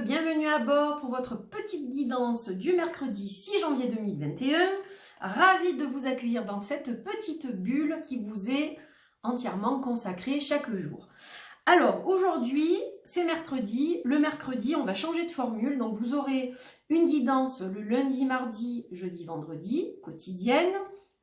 bienvenue à bord pour votre petite guidance du mercredi 6 janvier 2021. Ravie de vous accueillir dans cette petite bulle qui vous est entièrement consacrée chaque jour. Alors aujourd'hui, c'est mercredi. Le mercredi, on va changer de formule. Donc vous aurez une guidance le lundi, mardi, jeudi, vendredi, quotidienne.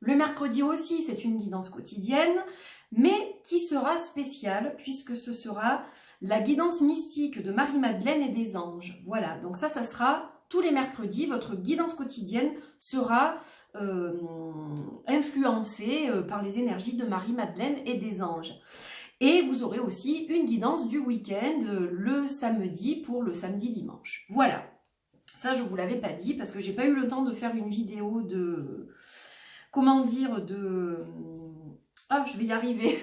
Le mercredi aussi, c'est une guidance quotidienne, mais qui sera spéciale puisque ce sera la guidance mystique de Marie-Madeleine et des anges. Voilà, donc ça sera tous les mercredis. Votre guidance quotidienne sera influencée par les énergies de Marie-Madeleine et des anges. Et vous aurez aussi une guidance du week-end le samedi pour le samedi-dimanche. Voilà, ça je ne vous l'avais pas dit parce que j'ai pas eu le temps de faire une vidéo de... Comment dire, je vais y arriver.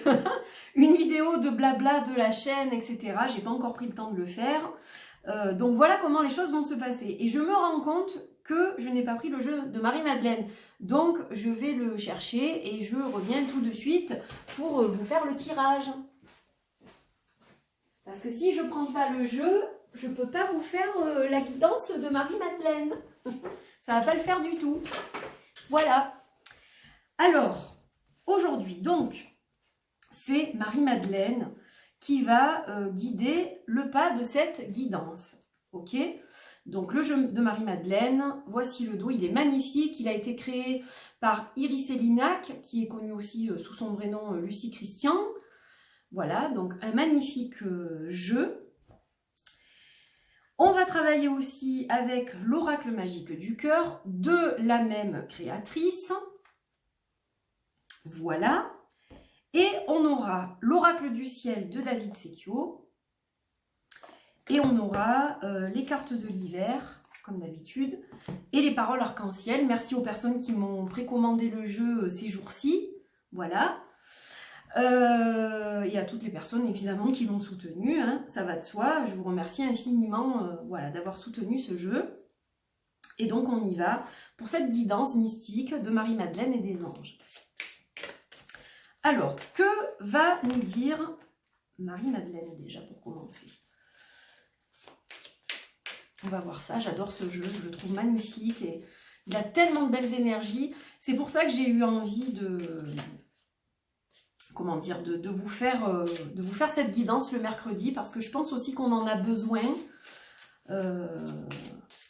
Une vidéo de blabla de la chaîne, etc. J'ai pas encore pris le temps de le faire. Donc voilà comment les choses vont se passer. Et je me rends compte que je n'ai pas pris le jeu de Marie-Madeleine. Donc je vais le chercher et je reviens tout de suite pour vous faire le tirage. Parce que si je prends pas le jeu, je peux pas vous faire la guidance de Marie-Madeleine. Ça va pas le faire du tout. Voilà. Alors, aujourd'hui, donc, c'est Marie-Madeleine qui va guider le pas de cette guidance. Ok? Donc, le jeu de Marie-Madeleine, voici le dos, il est magnifique. Il a été créé par Iris Elinac, qui est connue aussi sous son vrai nom Lucie Christian. Voilà, donc un magnifique jeu. On va travailler aussi avec l'oracle magique du cœur de la même créatrice. Voilà, et on aura l'oracle du ciel de David Secchio et on aura les cartes de l'hiver comme d'habitude et les paroles arc-en-ciel. Merci aux personnes qui m'ont précommandé le jeu ces jours-ci, voilà, et à toutes les personnes évidemment qui l'ont soutenu, hein, ça va de soi. Je vous remercie infiniment voilà, d'avoir soutenu ce jeu. Et donc on y va pour cette guidance mystique de Marie-Madeleine et des anges. Alors, que va nous dire Marie-Madeleine déjà pour commencer? On va voir ça, j'adore ce jeu, je le trouve magnifique et il a tellement de belles énergies. C'est pour ça que j'ai eu envie de, comment dire, de vous faire cette guidance le mercredi parce que je pense aussi qu'on en a besoin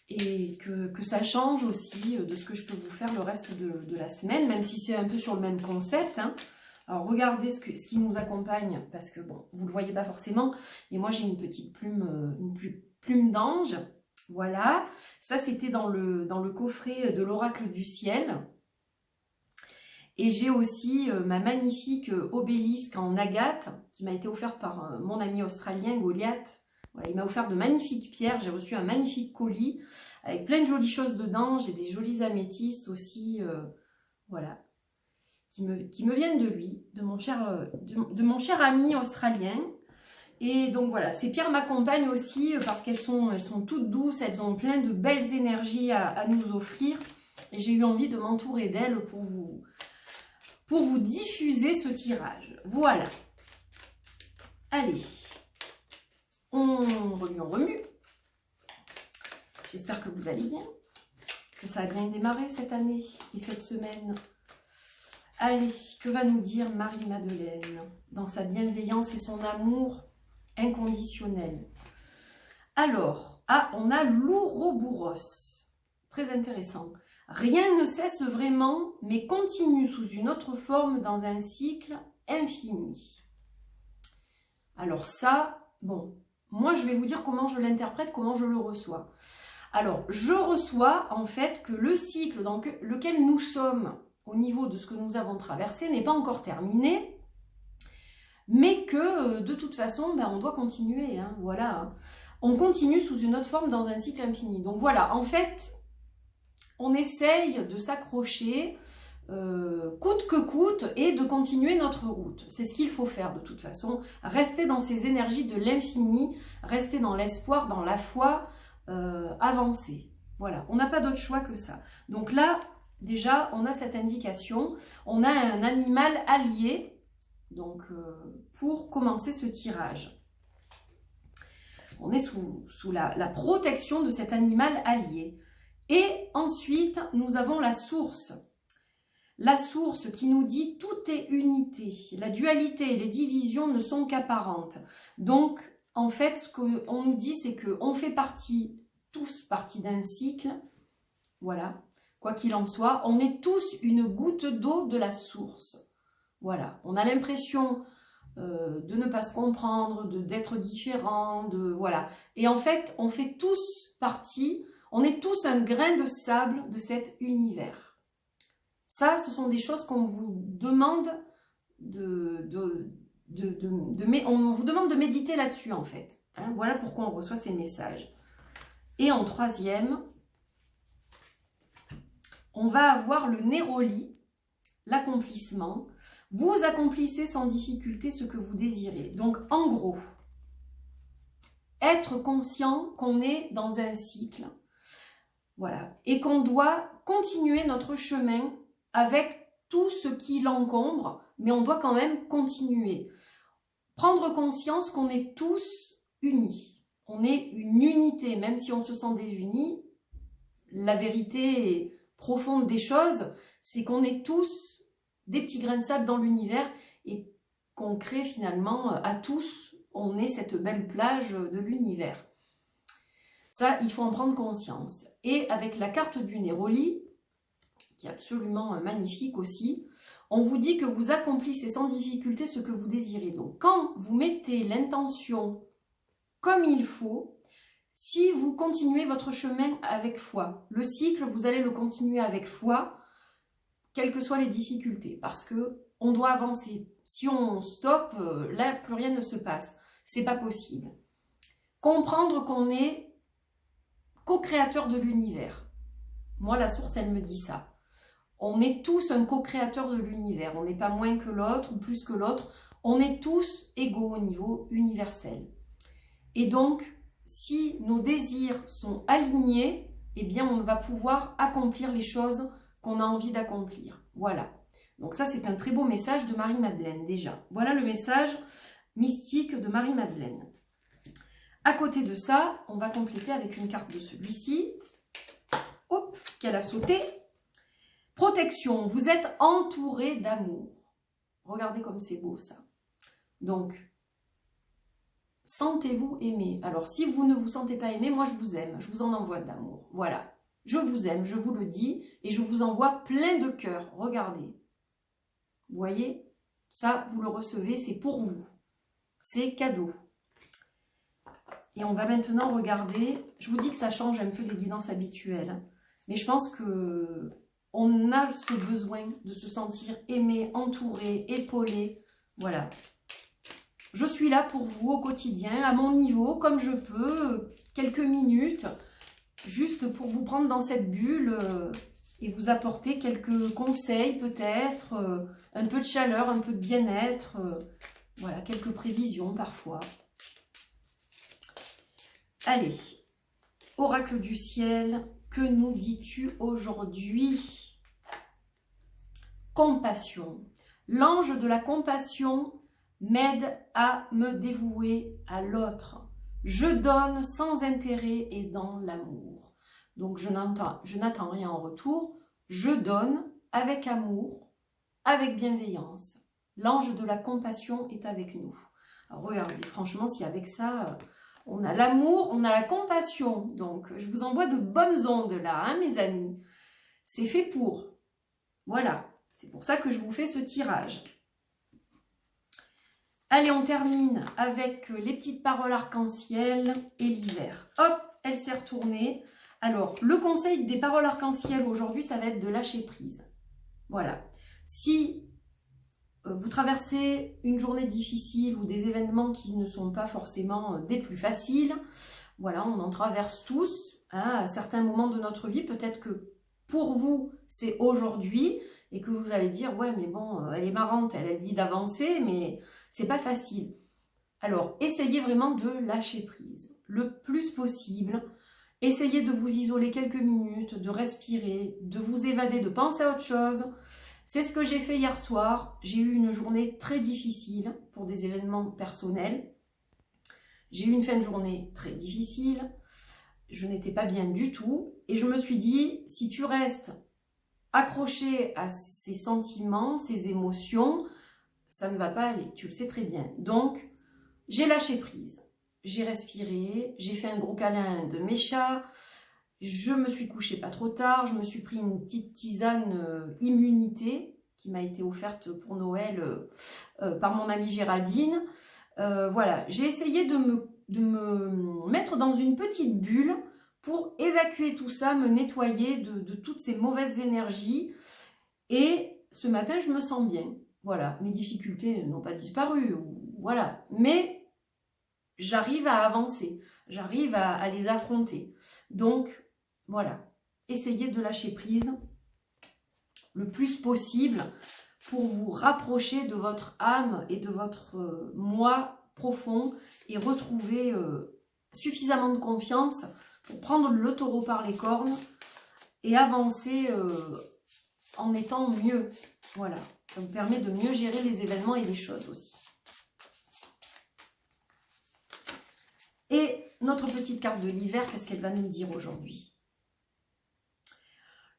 et que ça change aussi de ce que je peux vous faire le reste de la semaine, même si c'est un peu sur le même concept, hein. Alors, regardez ce qui nous accompagne, parce que, bon, vous ne le voyez pas forcément, et moi, j'ai une petite plume, plume d'ange. Voilà, ça, c'était dans le coffret de l'oracle du ciel. Et j'ai aussi ma magnifique obélisque en agate, qui m'a été offerte par mon ami australien, Goliath. Voilà, il m'a offert de magnifiques pierres, j'ai reçu un magnifique colis, avec plein de jolies choses dedans, j'ai des jolis améthystes aussi, voilà. Qui me viennent de lui, de mon cher ami australien. Et donc voilà, ces pierres m'accompagnent aussi parce qu'elles sont toutes douces, elles ont plein de belles énergies à nous offrir. Et j'ai eu envie de m'entourer d'elles pour vous diffuser ce tirage. Voilà. Allez, on remue, on remue. J'espère que vous allez bien, que ça a bien démarré cette année et cette semaine. Allez, que va nous dire Marie-Madeleine dans sa bienveillance et son amour inconditionnel? Alors, on a l'Ouroboros. Très intéressant. Rien ne cesse vraiment, mais continue sous une autre forme dans un cycle infini. Alors ça, bon, moi je vais vous dire comment je l'interprète, comment je le reçois. Alors, je reçois en fait que le cycle dans lequel nous sommes, au niveau de ce que nous avons traversé, n'est pas encore terminé, mais que de toute façon, on doit continuer, hein, voilà. On continue sous une autre forme dans un cycle infini. Donc voilà, en fait, on essaye de s'accrocher coûte que coûte et de continuer notre route. C'est ce qu'il faut faire de toute façon, rester dans ces énergies de l'infini, rester dans l'espoir, dans la foi, avancer. Voilà, on n'a pas d'autre choix que ça. Donc là, déjà, on a cette indication, on a un animal allié, donc pour commencer ce tirage. On est sous la protection de cet animal allié. Et ensuite, nous avons la source. La source qui nous dit tout est unité. La dualité et les divisions ne sont qu'apparentes. Donc, en fait, ce qu'on nous dit, c'est qu'on fait tous partie d'un cycle. Voilà. Quoi qu'il en soit, on est tous une goutte d'eau de la source. Voilà. On a l'impression de ne pas se comprendre, d'être différent, voilà. Et en fait, on fait tous partie, on est tous un grain de sable de cet univers. Ça, ce sont des choses qu'on vous demande on vous demande de méditer là-dessus, en fait. Hein, voilà pourquoi on reçoit ces messages. Et en troisième, on va avoir le Néroli, l'accomplissement. Vous accomplissez sans difficulté ce que vous désirez. Donc, en gros, être conscient qu'on est dans un cycle, voilà, et qu'on doit continuer notre chemin avec tout ce qui l'encombre, mais on doit quand même continuer. Prendre conscience qu'on est tous unis. On est une unité, même si on se sent désunis. La vérité profonde des choses, c'est qu'on est tous des petits grains de sable dans l'univers et qu'on crée finalement à tous, on est cette belle plage de l'univers. Ça, il faut en prendre conscience. Et avec la carte du Néroli, qui est absolument magnifique aussi, on vous dit que vous accomplissez sans difficulté ce que vous désirez. Donc, quand vous mettez l'intention comme il faut, si vous continuez votre chemin avec foi, le cycle, vous allez le continuer avec foi, quelles que soient les difficultés, parce que on doit avancer. Si on stoppe, là, plus rien ne se passe. C'est pas possible. Comprendre qu'on est co-créateur de l'univers. Moi, la source, elle me dit ça. On est tous un co-créateur de l'univers. On n'est pas moins que l'autre ou plus que l'autre. On est tous égaux au niveau universel. Et donc, si nos désirs sont alignés, eh bien, on va pouvoir accomplir les choses qu'on a envie d'accomplir. Voilà. Donc ça, c'est un très beau message de Marie-Madeleine, déjà. Voilà le message mystique de Marie-Madeleine. À côté de ça, on va compléter avec une carte de celui-ci. Hop, qu'elle a sauté. Protection, vous êtes entouré d'amour. Regardez comme c'est beau ça. Donc, sentez-vous aimé. Alors, si vous ne vous sentez pas aimé, moi je vous aime. Je vous en envoie de l'amour. Voilà. Je vous aime, je vous le dis. Et je vous envoie plein de cœur. Regardez. Vous voyez? Ça, vous le recevez, c'est pour vous. C'est cadeau. Et on va maintenant regarder. Je vous dis que ça change un peu des guidances habituelles. Mais je pense que on a ce besoin de se sentir aimé, entouré, épaulé. Voilà. Je suis là pour vous au quotidien, à mon niveau, comme je peux, quelques minutes, juste pour vous prendre dans cette bulle et vous apporter quelques conseils peut-être, un peu de chaleur, un peu de bien-être, voilà, quelques prévisions parfois. Allez, oracle du ciel, que nous dis-tu aujourd'hui? Compassion. L'ange de la compassion m'aide à me dévouer à l'autre. Je donne sans intérêt et dans l'amour. Donc je n'attends rien en retour. Je donne avec amour, avec bienveillance. L'ange de la compassion est avec nous. Alors regardez, franchement, si avec ça, on a l'amour, on a la compassion. Donc je vous envoie de bonnes ondes là, hein, mes amis. C'est fait pour. Voilà, c'est pour ça que je vous fais ce tirage. Allez, on termine avec les petites paroles arc-en-ciel et l'hiver. Hop, elle s'est retournée. Alors, le conseil des paroles arc-en-ciel aujourd'hui, ça va être de lâcher prise. Voilà. Si vous traversez une journée difficile ou des événements qui ne sont pas forcément des plus faciles, voilà, on en traverse tous hein, à certains moments de notre vie. Peut-être que pour vous, c'est aujourd'hui et que vous allez dire, ouais, mais bon, elle est marrante, elle dit d'avancer, mais c'est pas facile. Alors, essayez vraiment de lâcher prise le plus possible. Essayez de vous isoler quelques minutes, de respirer, de vous évader, de penser à autre chose. C'est ce que j'ai fait hier soir. J'ai eu une journée très difficile pour des événements personnels. J'ai eu une fin de journée très difficile, je n'étais pas bien du tout, et je me suis dit, si tu restes accroché à ces sentiments, ces émotions, ça ne va pas aller, tu le sais très bien. Donc, j'ai lâché prise, j'ai respiré, j'ai fait un gros câlin de mes chats, je me suis couchée pas trop tard, je me suis pris une petite tisane immunité qui m'a été offerte pour Noël par mon amie Géraldine. Voilà, j'ai essayé de me mettre dans une petite bulle pour évacuer tout ça, me nettoyer de toutes ces mauvaises énergies. Et ce matin, je me sens bien. Voilà, mes difficultés n'ont pas disparu, voilà. Mais j'arrive à avancer, j'arrive à les affronter. Donc, voilà, essayez de lâcher prise le plus possible pour vous rapprocher de votre âme et de votre moi profond et retrouver suffisamment de confiance pour prendre le taureau par les cornes et avancer en étant mieux. Voilà, ça vous permet de mieux gérer les événements et les choses aussi. Et notre petite carte de l'hiver, qu'est-ce qu'elle va nous dire aujourd'hui?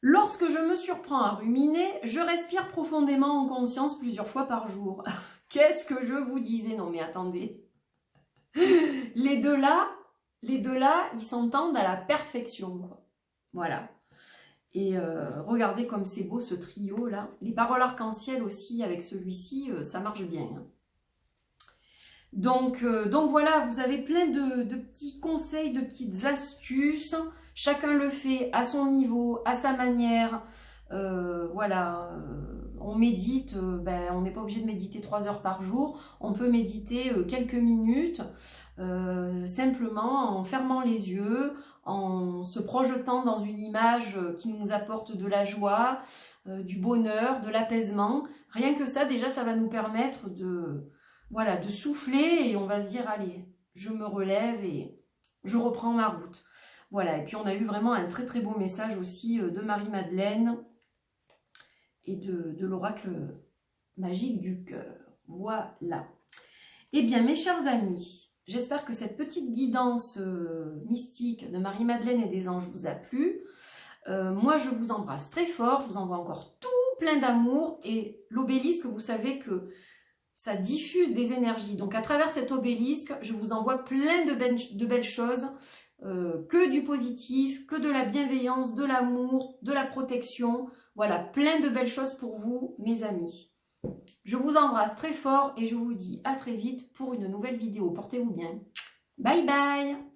Lorsque je me surprends à ruminer, je respire profondément en conscience plusieurs fois par jour. Qu'est-ce que je vous disais? Non mais attendez. Les deux là, ils s'entendent à la perfection, quoi. Voilà. Et regardez comme c'est beau ce trio là. Les paroles arc-en-ciel aussi avec celui-ci, ça marche bien. Hein. Donc voilà, vous avez plein de petits conseils, de petites astuces. Chacun le fait à son niveau, à sa manière. Voilà, on médite, on n'est pas obligé de méditer 3 heures par jour. On peut méditer quelques minutes, simplement en fermant les yeux, en se projetant dans une image qui nous apporte de la joie, du bonheur, de l'apaisement. Rien que ça, déjà, ça va nous permettre de souffler et on va se dire, allez, je me relève et je reprends ma route. Voilà, et puis on a eu vraiment un très très beau message aussi de Marie-Madeleine et de l'oracle magique du cœur. Voilà. Eh bien, mes chers amis, j'espère que cette petite guidance mystique de Marie-Madeleine et des anges vous a plu. Moi, je vous embrasse très fort, je vous envoie encore tout plein d'amour et l'obélisque, vous savez que ça diffuse des énergies. Donc, à travers cet obélisque, je vous envoie plein de belles choses, que du positif, que de la bienveillance, de l'amour, de la protection. Voilà, plein de belles choses pour vous, mes amis. Je vous embrasse très fort et je vous dis à très vite pour une nouvelle vidéo. Portez-vous bien. Bye bye!